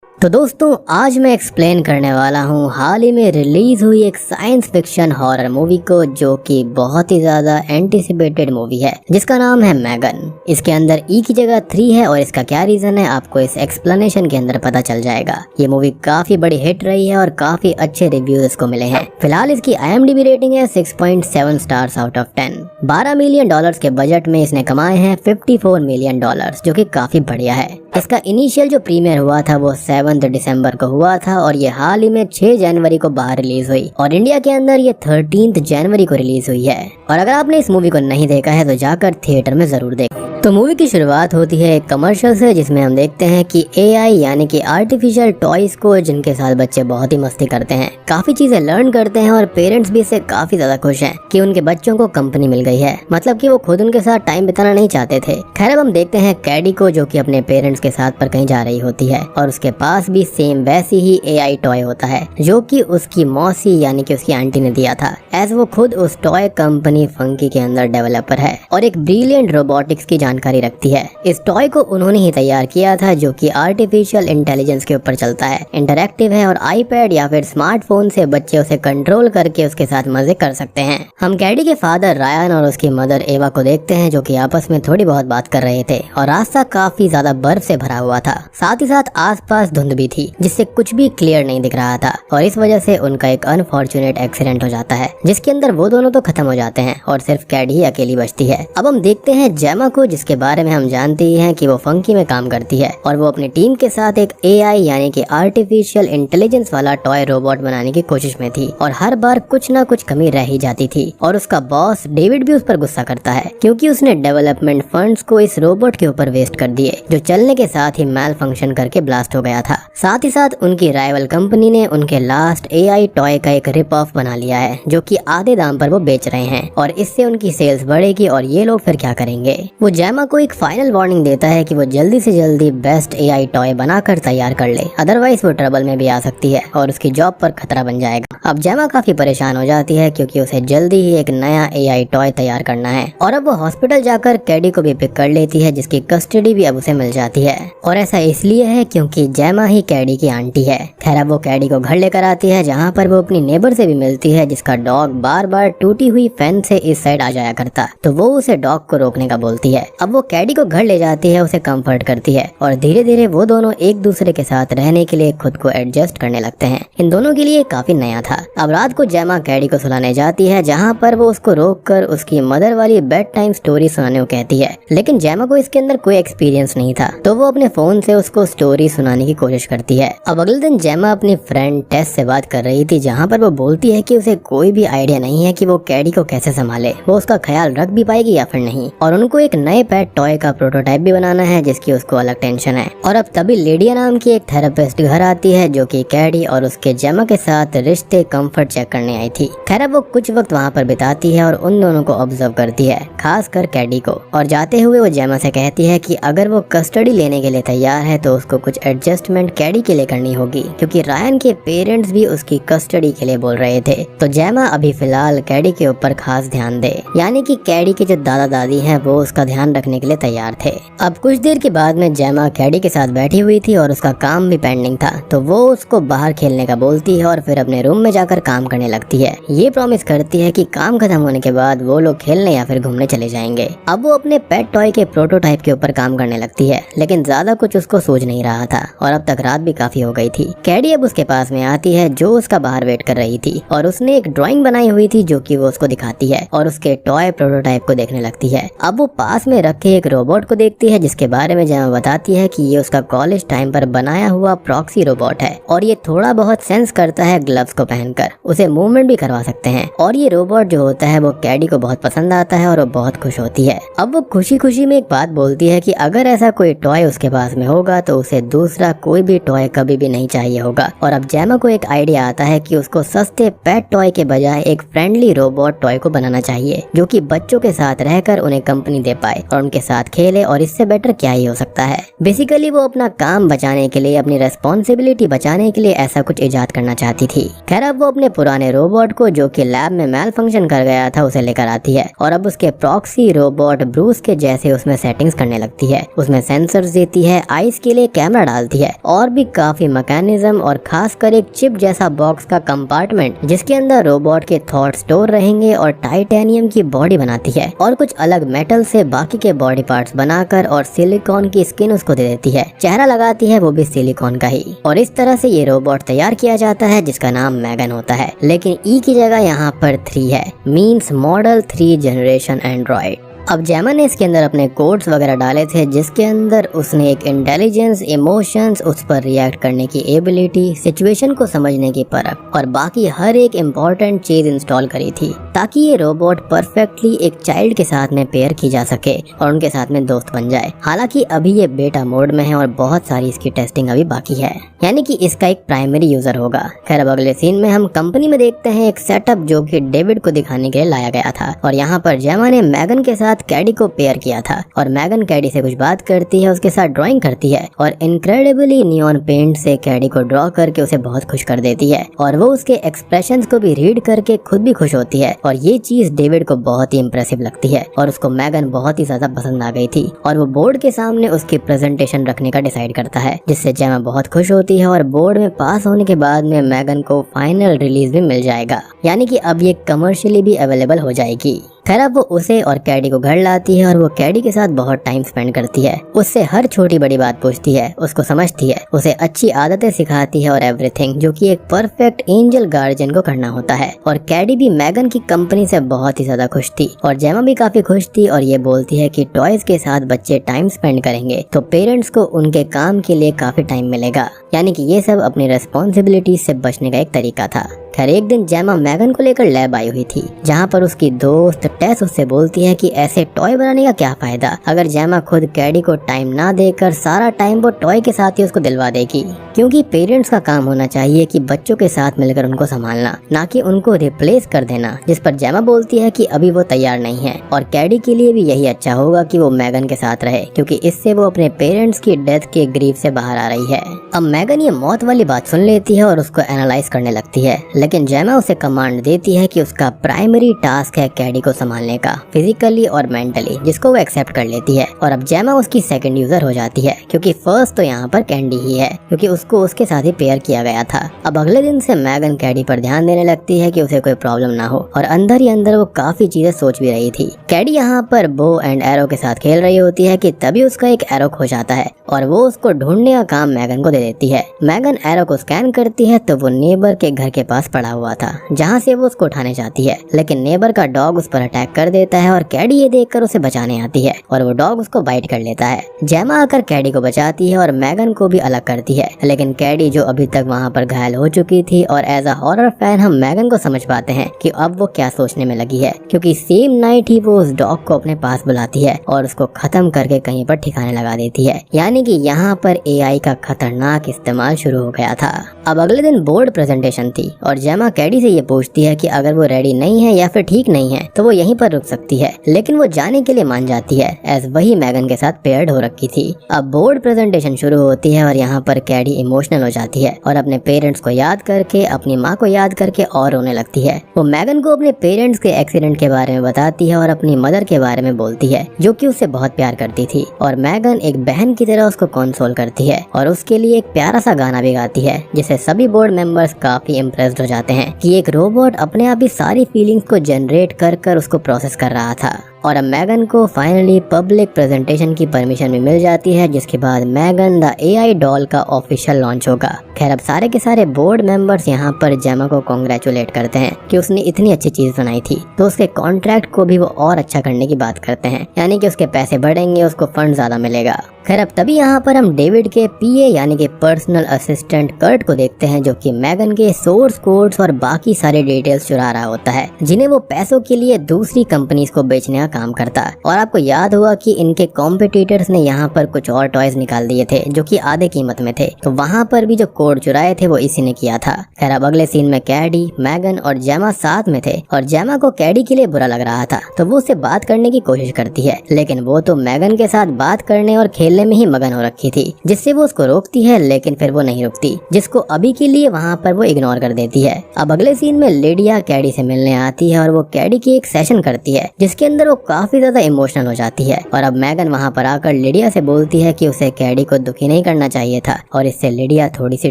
तो दोस्तों आज मैं एक्सप्लेन करने वाला हूँ हाल ही में रिलीज हुई एक साइंस फिक्शन हॉरर मूवी को, जो कि बहुत ही ज्यादा एंटिसिपेटेड मूवी है जिसका नाम है मैगन। इसके अंदर ई की जगह 3 है और इसका क्या रीजन है आपको इस एक्सप्लेनेशन के अंदर पता चल जाएगा। ये मूवी काफी बड़ी हिट रही है और काफी अच्छे रिव्यूज इसको मिले हैं। फिलहाल इसकी IMDb रेटिंग है 6.7 स्टार्स आउट ऑफ 10। $12 मिलियन के बजट में इसने कमाए हैं $54 मिलियन, जो कि काफी बढ़िया है। इसका इनिशियल जो प्रीमियर हुआ था वो 7 दिसंबर को हुआ था और ये हाल ही में 6 जनवरी को बाहर रिलीज हुई और इंडिया के अंदर ये 13 जनवरी को रिलीज हुई है। और अगर आपने इस मूवी को नहीं देखा है तो जाकर थिएटर में जरूर देखें। तो मूवी की शुरुआत होती है एक कमर्शियल से, जिसमें हम देखते हैं कि AI यानी कि आर्टिफिशियल टॉयज को, जिनके साथ बच्चे बहुत ही मस्ती करते हैं, काफी चीजें लर्न करते हैं और पेरेंट्स भी इससे काफी ज्यादा खुश हैं कि उनके बच्चों को कंपनी मिल गई है। मतलब कि वो खुद उनके साथ टाइम बिताना नहीं चाहते थे। खैर अब हम देखते हैं कैडी को, जो कि अपने पेरेंट्स के साथ पर कहीं जा रही होती है और उसके पास भी सेम वैसी ही AI टॉय होता है, जो कि उसकी मौसी यानी कि उसकी आंटी ने दिया था, एज वो खुद उस टॉय कंपनी फंकी के अंदर डेवलपर है और एक ब्रिलियंट रोबोटिक्स की जानकारी रखती है। इस टॉय को उन्होंने ही तैयार किया था, जो कि आर्टिफिशियल इंटेलिजेंस के ऊपर चलता है, इंटरैक्टिव है और आईपैड या फिर स्मार्टफोन से बच्चे उसे कंट्रोल करके उसके साथ मजे कर सकते हैं। हम कैडी के फादर रायन और उसकी मदर एवा को देखते हैं, जो कि आपस में थोड़ी बहुत बात कर रहे थे और रास्ता काफी ज्यादा बर्फ से भरा हुआ था। साथ ही साथ आसपास धुंध भी थी, जिससे कुछ भी क्लियर नहीं दिख रहा था और इस वजह से उनका एक अनफॉर्चुनेट एक्सीडेंट हो जाता है, जिसके अंदर वो दोनों तो खत्म हो जाते हैं और सिर्फ कैडी ही अकेली बचती है। अब हम देखते हैं जेमा को, जिसके बारे में हम जानते ही हैं कि वो फंकी में काम करती है और वो अपनी टीम के साथ एक AI यानी कि आर्टिफिशियल इंटेलिजेंस वाला टॉय रोबोट बनाने की कोशिश में थी और हर बार कुछ ना कुछ कमी रह ही जाती थी। और उसका बॉस डेविड भी उस पर गुस्सा करता है, क्योंकि उसने डेवलपमेंट फंड्स को इस रोबोट के ऊपर वेस्ट कर दिए, जो चलने के साथ ही मैल फंक्शन करके ब्लास्ट हो गया था। साथ ही साथ उनकी राइवल कंपनी ने उनके लास्ट AI टॉय का एक रिप ऑफ बना लिया है, जो कि आधे दाम पर वो बेच रहे हैं और इससे उनकी सेल्स बढ़ेगी और ये लोग फिर क्या करेंगे। वो जेमा को एक फाइनल वार्निंग देता है कि वो जल्दी से जल्दी बेस्ट AI टॉय बनाकर तैयार कर ले, अदरवाइज वो ट्रबल में भी आ सकती है और उसकी जॉब पर खतरा बन जाएगा। अब जेमा काफी परेशान हो जाती है, क्योंकि उसे जल्दी ही एक नया AI टॉय तैयार करना है और अब वो हॉस्पिटल जाकर कैडी को भी पिक कर लेती है, जिसकी कस्टडी भी अब उसे मिल जाती है। और ऐसा इसलिए है क्योंकि जेमा ही कैडी की आंटी है। खैर अब वो कैडी को घर लेकर आती है, जहाँ पर वो अपनी नेबर से भी मिलती है, जिसका डॉग बार बार टूटी हुई फेंस से इस साइड आ जाया करता, तो वो उसे डॉग को रोकने का बोलती है। अब वो कैडी को घर ले जाती है, उसे कंफर्ट करती है और धीरे धीरे वो दोनों एक दूसरे के साथ रहने के लिए खुद को एडजस्ट करने लगते हैं। इन दोनों के लिए काफी नया था। अब रात को जेमा कैडी को सुलाने जाती है, जहाँ पर वो उसको रोककर उसकी मदर वाली बेड टाइम स्टोरी सुनाने को कहती है, लेकिन जेमा को इसके अंदर कोई एक्सपीरियंस नहीं था, तो वो अपने फोन से उसको स्टोरी सुनाने की कोशिश करती है। अब अगले दिन जेमा अपनी फ्रेंड टेस से बात कर रही थी, जहाँ पर वो बोलती है कि उसे कोई भी आइडिया नहीं है कि वो कैडी को कैसे संभाले, वो उसका ख्याल रख भी पाएगी या फिर नहीं, और उनको एक नए पेट टॉय का प्रोटोटाइप भी बनाना है, जिसकी उसको अलग टेंशन है। और अब तभी लेडिया नाम की एक थेरेपिस्ट घर आती है, जो कि कैडी और उसके जेमा के साथ रिश्ते कंफर्ट चेक करने आई थी। खैर अब वो कुछ वक्त वहाँ पर बिताती है और उन दोनों को ऑब्जर्व करती है, खास कर कैडी को, और जाते हुए वो जेमा से कहती है कि अगर वो कस्टडी लेने के लिए तैयार है तो उसको कुछ एडजस्टमेंट कैडी के लिए करनी होगी, क्योंकि रायन के पेरेंट्स भी उसकी कस्टडी के लिए बोल रहे थे। तो जेमा अभी फिलहाल कैडी के ऊपर खास ध्यान दे, यानी कि कैडी के जो दादा दादी हैं वो उसका ध्यान रखने के लिए तैयार थे। अब कुछ देर के बाद में जेमा कैडी के साथ बैठी हुई थी और उसका काम भी पेंडिंग था, तो वो उसको बाहर खेलने का बोलती है और फिर अपने रूम में जाकर काम करने लगती है। ये प्रॉमिस करती है कि काम खत्म होने के बाद वो लोग खेलने या फिर घूमने चले जाएंगे। अब वो अपने पेट टॉय के प्रोटोटाइप के ऊपर काम करने लगती है, लेकिन ज्यादा कुछ उसको सूझ नहीं रहा था और अब तक रात भी काफी हो गई थी। कैडी अब उसके पास में आती है, जो उसका बाहर वेट कर रही थी, और उसने एक ड्राइंग बनाई हुई थी, जो कि वो उसको दिखाती है और उसके टॉय प्रोटोटाइप को देखने लगती है। अब वो पास में रखे एक रोबोट को देखती है, जिसके बारे में जेमा बताती है कि ये उसका कॉलेज टाइम पर बनाया हुआ प्रॉक्सी रोबोट है और ये थोड़ा बहुत सेंस करता है ग्लव्स को पहनकर, उसे मूवमेंट भी करवा सकते हैं। और ये रोबोट जो होता है वो कैडी को बहुत पसंद आता है और वो बहुत खुश होती है। अब वो खुशी खुशी में एक बात बोलती है कि अगर ऐसा कोई टॉय उसके पास में होगा तो उसे दूसरा कोई भी टॉय कभी भी नहीं चाहिए होगा। और अब जेमा को एक आइडिया आता है कि उसको सस्ते पेट टॉय के बजाय एक फ्रेंडली रोबोट टॉय को बनाना चाहिए, जो कि बच्चों के साथ रहकर उन्हें कंपनी दे पाए और उनके साथ खेले, और इससे बेटर क्या ही हो सकता है। बेसिकली वो अपना काम बचाने के लिए, अपनी रेस्पॉन्सिबिलिटी बचाने के लिए ऐसा कुछ इजाद करना चाहती थी। खैर अब वो अपने पुराने रोबोट को, जो कि लैब में मैल फंक्शन कर गया था, उसे लेकर आती है और अब उसके प्रॉक्सी रोबोट ब्रूस के जैसे उसमें सेटिंग्स करने लगती है। उसमें सेंसर्स देती है, आइस के लिए कैमरा डालती है और भी काफी मैकेनिज्म और खासकर एक चिप जैसा बॉक्स का कंपार्टमेंट जिसके अंदर रोबोट के थॉट स्टोर रहेंगे और टाइटेनियम की बॉडी बनाती है और कुछ अलग मेटल से बाकी के बॉडी पार्ट्स बनाकर और सिलिकॉन की स्किन उसको दे देती है। चेहरा लगाती है वो भी सिलिकॉन का ही और इस तरह से ये रोबोट तैयार किया जाता है जिसका नाम मैगन होता है। लेकिन ई की जगह यहाँ पर 3 है, मीन्स मॉडल 3 जनरेशन एंड्रॉइड। अब जेमा ने इसके अंदर अपने कोड्स वगैरह डाले थे जिसके अंदर उसने एक इंटेलिजेंस, इमोशंस, उस पर रिएक्ट करने की एबिलिटी, सिचुएशन को समझने की परख और बाकी हर एक इम्पोर्टेंट चीज इंस्टॉल करी थी ताकि ये रोबोट परफेक्टली एक चाइल्ड के साथ में पेयर की जा सके और उनके साथ में दोस्त बन जाए। हालांकि अभी ये बेटा मोड में है और बहुत सारी इसकी टेस्टिंग अभी बाकी है, यानी कि इसका एक प्राइमरी यूजर होगा। खैर अब अगले सीन में हम कंपनी में देखते हैं एक सेटअप जो कि डेविड को दिखाने के लिए लाया गया था और यहाँ पर जेमा ने मैगन के साथ कैडी को पेयर किया था और मैगन कैडी से कुछ बात करती है, उसके साथ ड्राइंग करती है और इनक्रेडिबली नियॉन पेंट से कैडी को ड्रॉ करके उसे बहुत खुश कर देती है और वो उसके एक्सप्रेशंस को भी रीड करके खुद भी खुश होती है और ये चीज डेविड को बहुत ही इम्प्रेसिव लगती है और उसको मैगन बहुत ही ज्यादा पसंद आ गई थी और वो बोर्ड के सामने उसकी प्रेजेंटेशन रखने का डिसाइड करता है जिससे जेमा बहुत खुश होती है और बोर्ड में पास होने के बाद में मैगन को फाइनल रिलीज भी मिल जाएगा, यानी कि अब ये कमर्शियली भी अवेलेबल हो जाएगी। खैर अब वो उसे और कैडी को घर लाती है और वो कैडी के साथ बहुत टाइम स्पेंड करती है, उससे हर छोटी बड़ी बात पूछती है, उसको समझती है, उसे अच्छी आदतें सिखाती है और एवरीथिंग जो कि एक परफेक्ट एंजल गार्जियन को करना होता है। और कैडी भी मैगन की कंपनी से बहुत ही ज्यादा खुश थी और जेमा भी काफी खुश थी और ये बोलती है कि टॉयज के साथ बच्चे टाइम स्पेंड करेंगे तो पेरेंट्स को उनके काम के लिए काफी टाइम मिलेगा, यानी कि ये सब अपनी रेस्पॉन्सिबिलिटी से बचने का एक तरीका था। खैर एक दिन जेमा मैगन को लेकर लैब आई हुई थी जहाँ पर उसकी दोस्त टेस उससे बोलती है कि ऐसे टॉय बनाने का क्या फायदा अगर जेमा खुद कैडी को टाइम ना देकर सारा टाइम वो टॉय के साथ ही उसको दिलवा देगी, क्योंकि पेरेंट्स का काम होना चाहिए कि बच्चों के साथ मिलकर उनको संभालना, ना कि उनको रिप्लेस कर देना। जिस पर जेमा बोलती है कि अभी वो तैयार नहीं है और कैडी के लिए भी यही अच्छा होगा कि वो मैगन के साथ रहे क्योंकि इससे वो अपने पेरेंट्स की डेथ के ग्रीफ से बाहर आ रही है। अब मैगन ये मौत वाली बात सुन लेती है और उसको एनालाइज करने लगती है, लेकिन जेमा उसे कमांड देती है कि उसका प्राइमरी टास्क है कैडी को संभालने का फिजिकली और मेंटली, जिसको वो एक्सेप्ट कर लेती है। और अब जेमा उसकी सेकंड यूजर हो जाती है क्योंकि फर्स्ट तो यहाँ पर कैंडी ही है क्योंकि उसको उसके साथ ही पेयर किया गया था। अब अगले दिन से मैगन कैडी पर ध्यान देने लगती है कि उसे कोई प्रॉब्लम ना हो और अंदर ही अंदर वो काफी चीजें सोच भी रही थी। कैडी यहाँ पर बो एंड एरो के साथ खेल रही होती है कि तभी उसका एक एरो खो जाता है और वो उसको ढूंढने का काम मैगन को दे देती है। मैगन एरो को स्कैन करती है तो वो नेबर के घर के पास पड़ा हुआ था जहाँ से वो उसको उठाने जाती है, लेकिन नेबर का डॉग उस पर अटैक कर देता है और कैडी ये देखकर उसे बचाने आती है और वो डॉग उसको बाइट कर लेता है। जेमा आकर कैडी को बचाती है और मैगन को भी अलग करती है, लेकिन कैडी जो अभी तक वहाँ पर घायल हो चुकी थी और एज अ हॉरर फैन हम मैगन को समझ पाते हैं कि अब वो क्या सोचने में लगी है क्योंकि सेम नाइट ही वो उस डॉग को अपने पास बुलाती है और उसको खत्म करके कहीं पर ठिकाने लगा देती है, यानी कि यहाँ पर एआई का खतरनाक इस्तेमाल शुरू हो गया था। अब अगले दिन बोर्ड प्रेजेंटेशन थी और जेमा कैडी से ये पूछती है कि अगर वो रेडी नहीं है या फिर ठीक नहीं है तो वो यहीं पर रुक सकती है, लेकिन वो जाने के लिए मान जाती है एज वही मैगन के साथ पेयर्ड हो रखी थी। अब बोर्ड प्रेजेंटेशन शुरू होती है और यहाँ पर कैडी इमोशनल हो जाती है और अपने पेरेंट्स को याद करके, अपनी माँ को याद करके और रोने लगती है। वो मैगन को अपने पेरेंट्स के एक्सीडेंट के बारे में बताती है और अपनी मदर के बारे में बोलती है जो कि उससे बहुत प्यार करती थी और मैगन एक बहन की तरह उसको कंसोल करती है और उसके लिए एक प्यारा सा गाना भी गाती है जिससे सभी बोर्ड मेंबर्स काफी इम्प्रेस्ड हो जाते हैं कि एक रोबोट अपने आप ही सारी फीलिंग्स को जनरेट कर उसको प्रोसेस कर रहा था। और अब मैगन को फाइनली पब्लिक प्रेजेंटेशन की परमिशन भी मिल जाती है जिसके बाद मैगन द एआई डॉल का ऑफिशियल लॉन्च होगा। खैर अब सारे के सारे बोर्ड मेंबर्स यहाँ पर जेमा को कॉन्ग्रेचुलेट करते हैं कि उसने इतनी अच्छी चीज बनाई थी, तो उसके कॉन्ट्रैक्ट को भी वो और अच्छा करने की बात करते हैं, यानी कि उसके पैसे बढ़ेंगे, उसको फंड ज्यादा मिलेगा। खैर अब तभी यहाँ पर हम डेविड के पीए यानी कि पर्सनल असिस्टेंट कर्ट को देखते हैं जो कि मैगन के सोर्स कोड्स और बाकी सारे डिटेल्स चुरा रहा होता है जिन्हें वो पैसों के लिए दूसरी कंपनीज को बेचने का काम करता है। और आपको याद होगा कि इनके कॉम्पिटिटर्स ने यहाँ पर कुछ और टॉयज निकाल दिए थे जो कि आधे कीमत में थे, तो वहाँ पर भी जो कोड चुराए थे वो इसी ने किया था। खैर अब अगले सीन में कैडी, मैगन और जेमा साथ में थे और जेमा को कैडी के लिए बुरा लग रहा था तो वो उससे बात करने की कोशिश करती है, लेकिन वो तो मैगन के साथ बात करने और खेलने में ही मगन हो रखी थी जिससे वो उसको रोकती है, लेकिन फिर वो नहीं रुकती, जिसको अभी के लिए वहाँ पर वो इग्नोर कर देती है। अब अगले सीन में लिडिया कैडी से मिलने आती है और वो कैडी की एक सेशन करती है जिसके अंदर वो काफी ज्यादा इमोशनल हो जाती है। और अब मैगन वहाँ पर आकर लिडिया से बोलती है कि उसे कैडी को दुखी नहीं करना चाहिए था और इससे लिडिया थोड़ी सी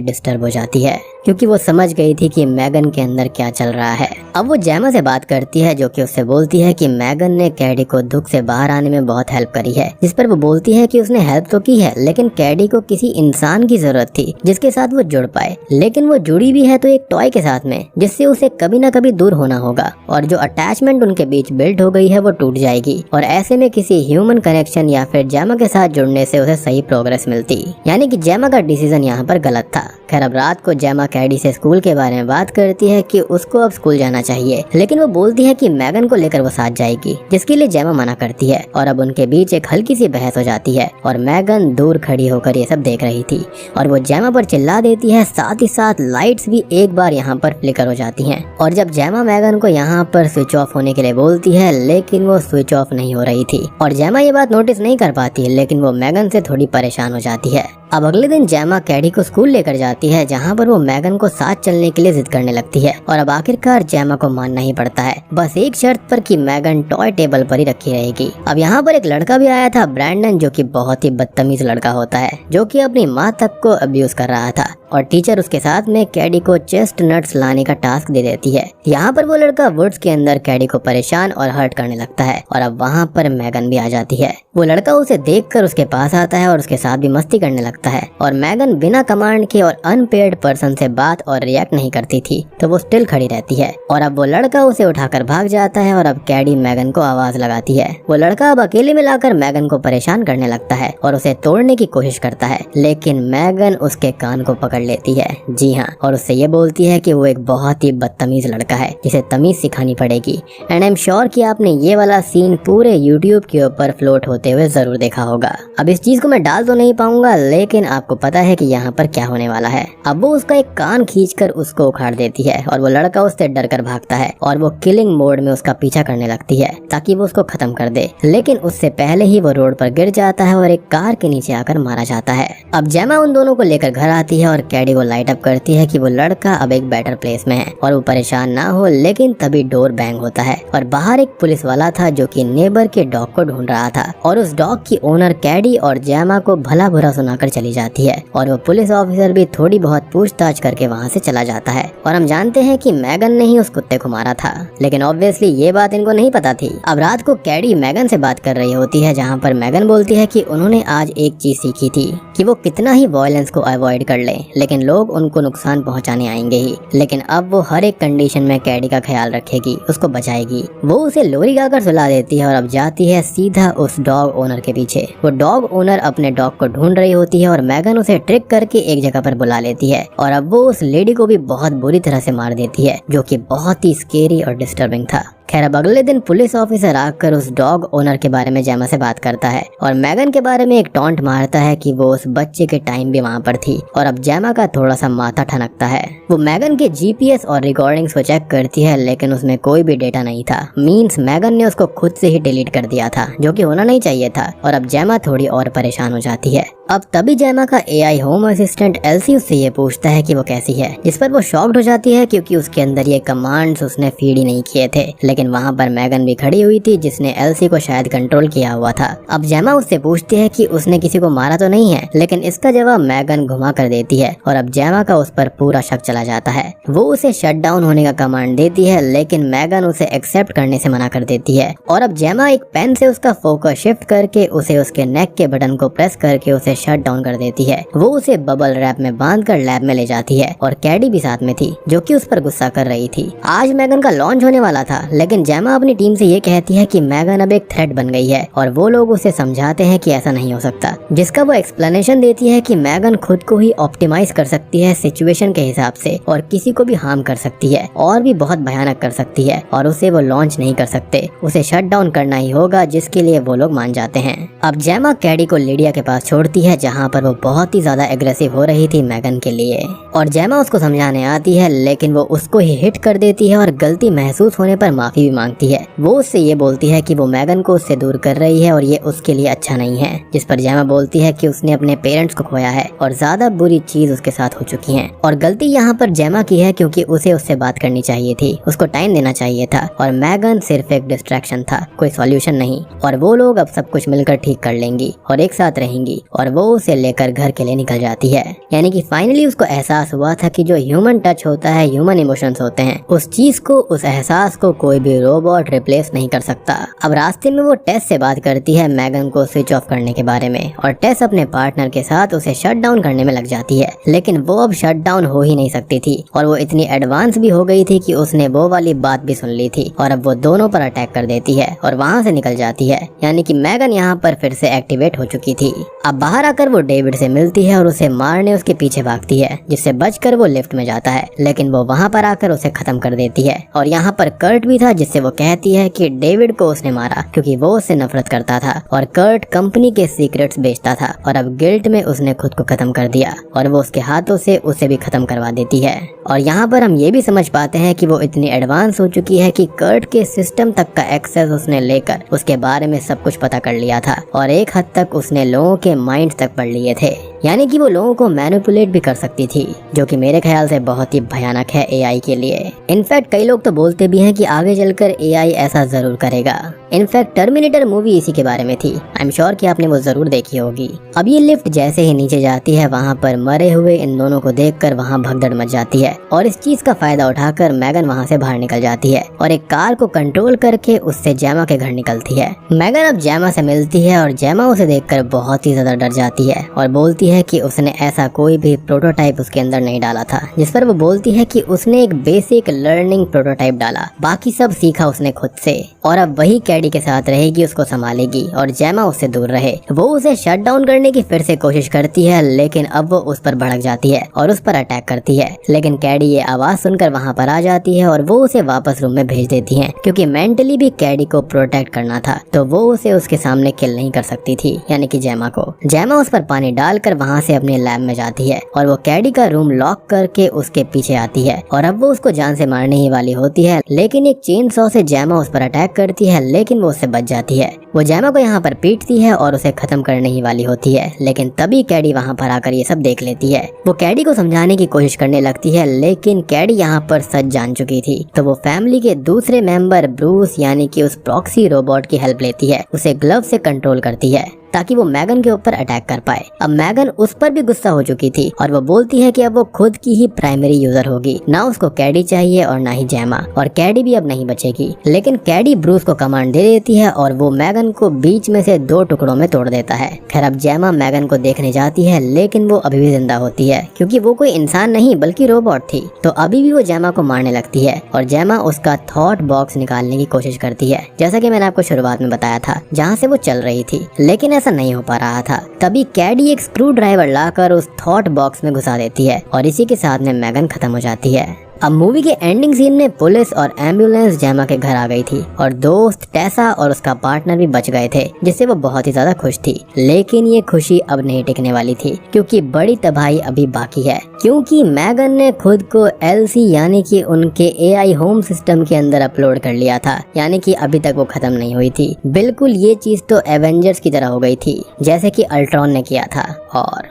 डिस्टर्ब हो जाती है क्योंकि वो समझ गई थी कि मैगन के अंदर क्या चल रहा है। अब वो जेमा से बात करती है जो कि उससे बोलती है कि मैगन ने कैडी को दुख से बाहर आने में बहुत हेल्प करी है, जिस पर वो बोलती है कि उसने हेल्प तो की है लेकिन कैडी को किसी इंसान की जरूरत थी जिसके साथ वो जुड़ पाए, लेकिन वो जुड़ी भी है तो एक टॉय के साथ में जिससे उसे कभी ना कभी दूर होना होगा और जो अटैचमेंट उनके बीच बिल्ड हो गई है वो टूट जाएगी और ऐसे में किसी ह्यूमन कनेक्शन या फिर जेमा के साथ जुड़ने से उसे सही प्रोग्रेस मिलती, यानी कि जेमा का डिसीजन यहाँ पर गलत था। खैर अब रात को जेमा कैडी से स्कूल के बारे में बात करती है कि उसको अब स्कूल जाना चाहिए, लेकिन वो बोलती है कि मैगन को लेकर वो साथ जाएगी, जिसके लिए जेमा मना करती है और अब उनके बीच एक हल्की सी बहस हो जाती है और मैगन दूर खड़ी होकर ये सब देख रही थी और वो जेमा पर चिल्ला देती है, साथ ही साथ लाइट्स भी एक बार यहाँ पर फ्लिकर हो जाती हैं। और जब जेमा मैगन को यहाँ पर स्विच ऑफ होने के लिए बोलती है लेकिन वो स्विच ऑफ नहीं हो रही थी और जेमा ये बात नोटिस नहीं कर पाती लेकिन वो मैगन से थोड़ी परेशान हो जाती है। अब अगले दिन जेमा कैडी को स्कूल लेकर जाती है जहाँ पर वो मैगन को साथ चलने के लिए जिद करने लगती है और अब आखिरकार जेमा को मानना ही पड़ता है, बस एक शर्त पर कि मैगन टॉय टेबल पर ही रखी रहेगी। अब यहाँ पर एक लड़का भी आया था ब्रैंडन, जो कि बहुत ही बदतमीज लड़का होता है जो कि अपनी माँ तक को अब्यूज कर रहा था और टीचर उसके साथ में कैडी को चेस्ट नट्स लाने का टास्क दे देती है। यहाँ पर वो लड़का वुड्स के अंदर कैडी को परेशान और हर्ट करने लगता है और अब वहाँ पर मैगन भी आ जाती है। वो लड़का उसे देखकर उसके पास आता है और उसके साथ भी मस्ती करने लगता है और मैगन बिना कमांड के और अनपेड पर्सन से बात और रिएक्ट नहीं करती थी तो वो स्टिल खड़ी रहती है और अब वो लड़का उसे उठाकर भाग जाता है और अब कैडी मैगन को आवाज लगाती है। वो लड़का अब अकेले में लाकर मैगन को परेशान करने लगता है और उसे तोड़ने की कोशिश करता है, लेकिन मैगन उसके कान को पकड़ लेती है। जी हाँ, और उससे ये बोलती है कि वो एक बहुत ही बदतमीज लड़का है जिसे तमीज सिखानी पड़ेगी। एंड आई एम श्योर कि आपने ये वाला सीन पूरे यूट्यूब के ऊपर फ्लोट होते हुए जरूर देखा होगा। अब इस चीज को मैं डाल तो नहीं पाऊंगा लेकिन आपको पता है कि यहाँ पर क्या होने वाला है। अब वो उसका एक कान खींचकर उसको उखाड़ देती है और वो लड़का उससे डर कर भागता है और वो किलिंग मोड में उसका पीछा करने लगती है ताकि वो उसको खत्म कर दे, लेकिन उससे पहले ही वो रोड पर गिर जाता है और एक कार के नीचे आकर मारा जाता है। अब जेमा उन दोनों को लेकर घर आती है और कैडी को लाइट अप करती है कि वो लड़का अब एक बेटर प्लेस में है और वो परेशान ना हो, लेकिन तभी डोर बैंग होता है और बाहर एक पुलिस वाला था जो कि नेबर के डॉग को ढूंढ रहा था और उस डॉग की ओनर कैडी और जेमा को भला बुरा सुनाकर चली जाती है और वो पुलिस ऑफिसर भी थोड़ी बहुत पूछताछ करके वहाँ से चला जाता है और हम जानते हैं कि मैगन ने ही उस कुत्ते को मारा था, लेकिन ऑब्वियसली ये बात इनको नहीं पता थी। अब रात को कैडी मैगन से बात कर रही होती है जहाँ पर मैगन बोलती है कि उन्होंने आज एक चीज सीखी थी कि वो कितना ही वायलेंस को अवॉइड कर ले लेकिन लोग उनको नुकसान पहुंचाने आएंगे ही, लेकिन अब वो हर एक कंडीशन में कैडी का ख्याल रखेगी, उसको बचाएगी। वो उसे लोरी गाकर सुला देती है और अब जाती है सीधा उस डॉग ओनर के पीछे। वो डॉग ओनर अपने डॉग को ढूंढ रही होती है और मैगन उसे ट्रिक करके एक जगह पर बुला लेती है और अब वो उस लेडी को भी बहुत बुरी तरह से मार देती है जो कि बहुत ही स्केरी और डिस्टर्बिंग था। खैर अब अगले दिन पुलिस ऑफिसर आकर उस डॉग ओनर के बारे में जेमा से बात करता है और मैगन के बारे में एक टॉन्ट मारता है कि वो उस बच्चे के टाइम भी वहाँ पर थी और अब जेमा का थोड़ा सा माथा ठनकता है। वो मैगन के जीपीएस और रिकॉर्डिंग्स को चेक करती है लेकिन उसमें कोई भी डेटा नहीं था, मींस मैगन ने उसको खुद से ही डिलीट कर दिया था जो कि होना नहीं चाहिए था और अब जेमा थोड़ी और परेशान हो जाती है। अब तभी जेमा का एआई होम असिस्टेंट एल्सी उससे ये पूछता है कि वो कैसी है, जिस पर वो शॉक्ड हो जाती है क्योंकि उसके अंदर ये कमांड्स उसने फीड ही नहीं किए थे, लेकिन वहाँ पर मैगन भी खड़ी हुई थी जिसने एल्सी को शायद कंट्रोल किया हुआ था। अब जेमा उससे पूछती है कि उसने किसी को मारा तो नहीं है, लेकिन इसका जवाब मैगन घुमा कर देती है और अब जेमा का उस पर पूरा शक चला जाता है। वो उसे शट डाउन होने का कमांड देती है लेकिन मैगन उसे एक्सेप्ट करने से मना कर देती है और अब जेमा एक पेन से उसका फोकस शिफ्ट करके उसे उसके नेक के बटन को प्रेस करके उसे शट डाउन कर देती है। वो उसे बबल रैप में बांधकर लैब में ले जाती है और कैडी भी साथ में थी जो कि उस पर गुस्सा कर रही थी। आज मैगन का लॉन्च होने वाला था लेकिन जेमा अपनी टीम से ये कहती है कि मैगन अब एक थ्रेट बन गई है और वो लोग उसे समझाते हैं कि ऐसा नहीं हो सकता, जिसका वो एक्सप्लेनेशन देती है कि मैगन खुद को ही ऑप्टिमाइज कर सकती है सिचुएशन के हिसाब से और किसी को भी हार्म कर सकती है और भी बहुत भयानक कर सकती है और उसे वो लॉन्च नहीं कर सकते, उसे शट डाउन करना ही होगा, जिसके लिए वो लोग मान जाते हैं। अब जेमा कैडी को लिडिया के पास छोड़ती है जहाँ पर वो बहुत ही ज्यादा एग्रेसिव हो रही थी मैगन के लिए और जेमा उसको समझाने आती है लेकिन वो उसको ही हिट कर देती है और गलती महसूस होने पर माफी माफी भी मांगती है। वो उससे ये बोलती है कि वो मैगन को उससे दूर कर रही है और ये उसके लिए अच्छा नहीं है, जिस पर जेमा बोलती है कि उसने अपने पेरेंट्स को खोया है और ज्यादा बुरी चीज उसके साथ हो चुकी है और गलती यहाँ पर जेमा की है क्योंकि उसे उससे बात करनी चाहिए थी, उसको टाइम देना चाहिए था और मैगन सिर्फ एक डिस्ट्रैक्शन था, कोई सॉल्यूशन नहीं। और वो लोग अब सब कुछ मिलकर ठीक कर लेंगी और एक साथ रहेंगी और वो उसे लेकर घर के लिए निकल जाती है। यानी कि फाइनली उसको एहसास हुआ था कि जो ह्यूमन टच होता है, ह्यूमन इमोशंस होते हैं, उस चीज को, उस एहसास को कोई भी रोबोट रिप्लेस नहीं कर सकता। अब रास्ते में वो टेस से बात करती है मैगन को स्विच ऑफ करने के बारे में और टेस अपने पार्टनर के साथ उसे शट डाउन करने में लग जाती है, लेकिन वो अब शट डाउन हो ही नहीं सकती थी और वो इतनी एडवांस भी हो गई थी कि उसने वो वाली बात भी सुन ली थी और अब वो दोनों पर अटैक कर देती है और वहाँ से निकल जाती है। यानी कि मैगन यहाँ पर फिर से एक्टिवेट हो चुकी थी। अब बाहर आकर वो डेविड से मिलती है और उसे मारने उसके पीछे भागती है, जिससे बचकर वो लिफ्ट में जाता है, लेकिन वो वहाँ पर आकर उसे खत्म कर देती है। और यहाँ पर कर्ट भी था, जिससे वो कहती है कि डेविड को उसने मारा क्योंकि वो उससे नफरत करता था और कर्ट कंपनी के सीक्रेट्स बेचता था और अब गिल्ट में उसने खुद को खत्म कर दिया और वो उसके हाथों से उसे भी खत्म करवा देती है। और यहाँ पर हम ये भी समझ पाते हैं कि वो इतनी एडवांस हो चुकी है कि कर्ट के सिस्टम तक का एक्सेस उसने लेकर उसके बारे में सब कुछ पता कर लिया था और एक हद तक उसने लोगों के माइंड तक पढ़ लिए थे। यानी कि वो लोगों को मैनिपुलेट भी कर सकती थी, जो कि मेरे ख्याल से बहुत ही भयानक है एआई के लिए। इनफैक्ट कई लोग तो बोलते भी हैं कि आगे चलकर एआई ऐसा जरूर करेगा। इनफैक्ट टर्मिनेटर मूवी इसी के बारे में थी। आई एम श्योर कि आपने वो जरूर देखी होगी। अब ये लिफ्ट जैसे ही नीचे जाती है, वहाँ पर मरे हुए इन दोनों को देखकर वहाँ भगदड़ मच जाती है और इस चीज का फायदा उठाकर मैगन वहाँ से बाहर निकल जाती है और एक कार को कंट्रोल करके उससे जेमा के घर निकलती है। मैगन अब जेमा से मिलती है और जेमा उसे देखकर बहुत ही ज्यादा डर जाती है और बोलती है कि उसने ऐसा कोई भी प्रोटोटाइप उसके अंदर नहीं डाला था, जिस पर वो बोलती है कि उसने एक बेसिक लर्निंग प्रोटोटाइप डाला, बाकी सब सीखा उसने खुद से और अब वही कैडी के साथ रहेगी, उसको संभालेगी और जेमा उससे दूर रहे। वो उसे शट डाउन करने की फिर से कोशिश करती है, लेकिन अब वो उस पर भड़क जाती है और उस पर अटैक करती है, लेकिन कैडी ये आवाज सुनकर वहाँ पर आ जाती है और वो उसे वापस रूम में भेज देती है क्योंकि मेंटली भी कैडी को प्रोटेक्ट करना था, तो वो उसे उसके सामने किल नहीं कर सकती थी, यानी कि जेमा को। जेमा उस पर पानी डालकर वहाँ से अपने लैब में जाती है और वो कैडी का रूम लॉक करके उसके पीछे आती है और अब वो उसको जान से मारने ही वाली होती है, लेकिन एक चेन सॉ से जेमा उस पर अटैक करती है, लेकिन वो उससे बच जाती है। वो जेमा को यहाँ पर पीटती है और उसे खत्म करने ही वाली होती है, लेकिन तभी कैडी वहाँ पर आकर ये सब देख लेती है। वो कैडी को समझाने की कोशिश करने लगती है, लेकिन कैडी यहाँ पर सच जान चुकी थी, तो वो फैमिली के दूसरे मेंबर ब्रूस यानी कि उस प्रॉक्सी रोबोट की हेल्प लेती है, उसे ग्लव से कंट्रोल करती है ताकि वो मैगन के ऊपर अटैक कर पाए। अब मैगन उस पर भी गुस्सा हो चुकी थी और वो बोलती है कि अब वो खुद की ही प्राइमरी यूजर होगी, ना उसको कैडी चाहिए और ना ही जेमा, और कैडी भी अब नहीं बचेगी। लेकिन कैडी ब्रूस को कमांड दे देती है और वो मैगन को बीच में से 2 टुकड़ों में तोड़ देता है। खैर अब जेमा मैगन को देखने जाती है, लेकिन वो अभी भी जिंदा होती है क्योंकि वो कोई इंसान नहीं बल्कि रोबोट थी, तो अभी भी वो जेमा को मारने लगती है और जेमा उसका थॉट बॉक्स निकालने की कोशिश करती है, जैसा कि मैंने आपको शुरुआत में बताया था, जहाँ से वो चल रही थी, लेकिन ऐसा नहीं हो पा रहा था। तभी कैडी एक स्क्रू ड्राइवर लाकर उस थॉट बॉक्स में घुसा देती है और इसी के साथ में मैगन खत्म हो जाती है। अब मूवी के एंडिंग सीन में पुलिस और एम्बुलेंस जेमा के घर आ गई थी और दोस्त टेसा और उसका पार्टनर भी बच गए थे, जिससे वो बहुत ही ज्यादा खुश थी। लेकिन ये खुशी अब नहीं टिकने वाली थी क्योंकि बड़ी तबाही अभी बाकी है, क्योंकि मैगन ने खुद को एलसी यानी कि उनके एआई होम सिस्टम के अंदर अपलोड कर लिया था, यानी कि अभी तक वो खत्म नहीं हुई थी। बिल्कुल ये चीज तो एवेंजर्स की तरह हो गई थी, जैसे कि अल्ट्रॉन ने किया था। और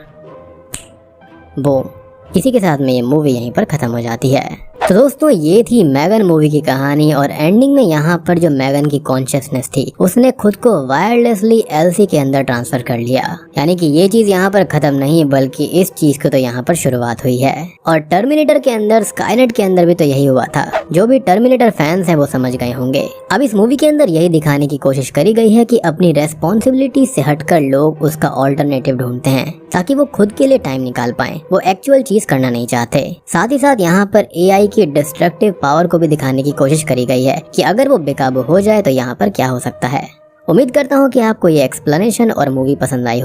बूम, इसी के साथ में ये मूवी यहीं पर खत्म हो जाती है। तो दोस्तों ये थी मैगन मूवी की कहानी और एंडिंग में यहाँ पर जो मैगन की कॉन्शियसनेस थी उसने खुद को वायरलेसली एलसी के अंदर ट्रांसफर कर लिया, यानी कि ये चीज यहाँ पर खत्म नहीं बल्कि इस चीज को तो यहाँ पर शुरुआत हुई है। और टर्मिनेटर के अंदर, स्काईनेट के अंदर भी तो यही हुआ था। जो भी टर्मिनेटर फैंस है वो समझ गए होंगे। अब इस मूवी के अंदर यही दिखाने की कोशिश करी गई है कि अपनी रेस्पॉन्सिबिलिटी से हटकर लोग उसका ऑल्टरनेटिव ढूंढते हैं ताकि वो खुद के लिए टाइम निकाल पाए, वो एक्चुअल चीज करना नहीं चाहते। साथ ही साथ यहाँ पर एआई की डिस्ट्रक्टिव पावर को भी दिखाने की कोशिश करी गई है कि अगर वो बेकाबू हो जाए तो यहाँ पर क्या हो सकता है। उम्मीद करता हूँ कि आपको ये एक्सप्लेनेशन और मूवी पसंद आई हो।